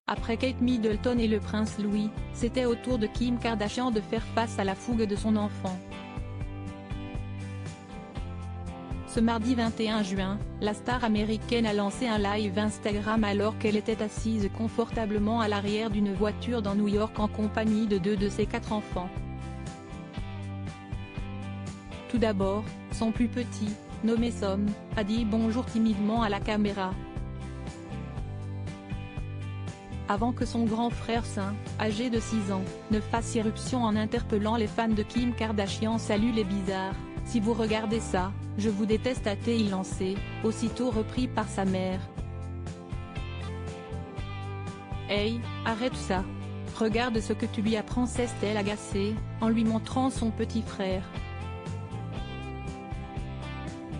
Après Kate Middleton et le prince Louis, c'était au tour de Kim Kardashian de faire face à la fougue de son enfant. Ce mardi 21 juin, la star américaine a lancé un live Instagram alors qu'elle était assise confortablement à l'arrière d'une voiture dans New York en compagnie de 2 de ses 4 enfants. Tout d'abord, son plus petit, nommé Som, a dit bonjour timidement à la caméra. Avant que son grand frère Sean, âgé de 6 ans, ne fasse irruption en interpellant les fans de Kim Kardashian. Salut les bizarres, si vous regardez ça, je vous déteste, a-t-il lancé, aussitôt repris par sa mère. Hey, arrête ça. Regarde ce que tu lui apprends, s'est-elle agacée, en lui montrant son petit frère.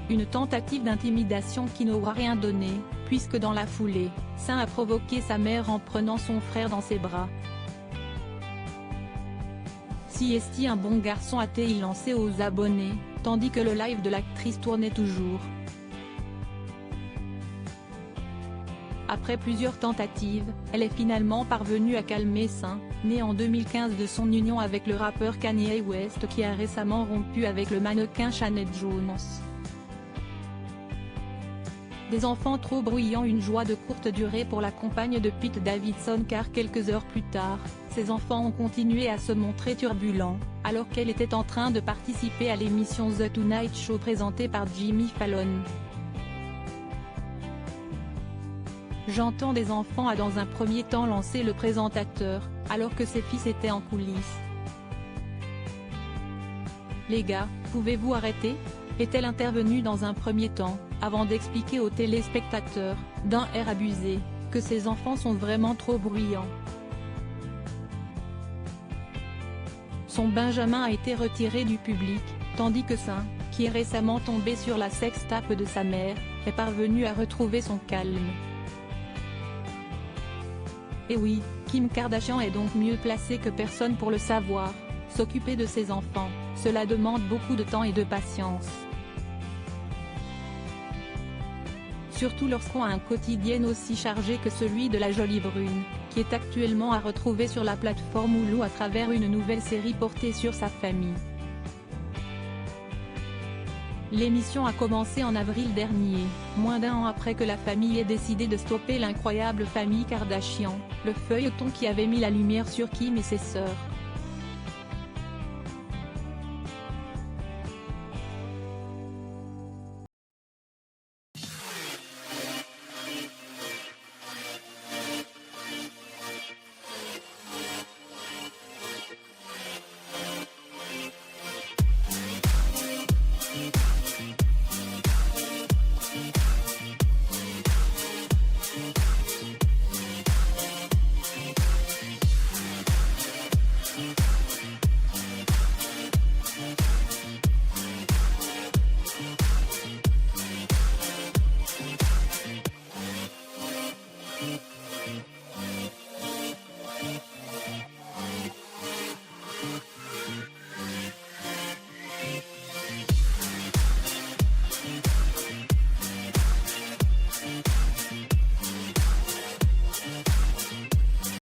Une tentative d'intimidation qui n'aura rien donné, puisque dans la foulée, Sean a provoqué sa mère en prenant son frère dans ses bras. Si est-il un bon garçon, a-t-il lancé aux abonnés, tandis que le live de l'actrice tournait toujours. Après plusieurs tentatives, elle est finalement parvenue à calmer Sean, né en 2015 de son union avec le rappeur Kanye West qui a récemment rompu avec le mannequin Shannon Jones. Des enfants trop bruyants, une joie de courte durée pour la compagne de Pete Davidson, car quelques heures plus tard, ses enfants ont continué à se montrer turbulents, alors qu'elle était en train de participer à l'émission The Tonight Show présentée par Jimmy Fallon. J'entends des enfants, a dans un premier temps lancé le présentateur, alors que ses fils étaient en coulisses. Les gars, pouvez-vous arrêter ? Est-elle intervenue dans un premier temps, avant d'expliquer aux téléspectateurs, d'un air abusé, que ses enfants sont vraiment trop bruyants. Son Benjamin a été retiré du public, tandis que Sean, qui est récemment tombé sur la sextape de sa mère, est parvenu à retrouver son calme. Et oui, Kim Kardashian est donc mieux placée que personne pour le savoir. S'occuper de ses enfants, cela demande beaucoup de temps et de patience. Surtout lorsqu'on a un quotidien aussi chargé que celui de la jolie brune, qui est actuellement à retrouver sur la plateforme Hulu à travers une nouvelle série portée sur sa famille. L'émission a commencé en avril dernier, moins d'1 an après que la famille ait décidé de stopper l'incroyable famille Kardashian, le feuilleton qui avait mis la lumière sur Kim et ses sœurs.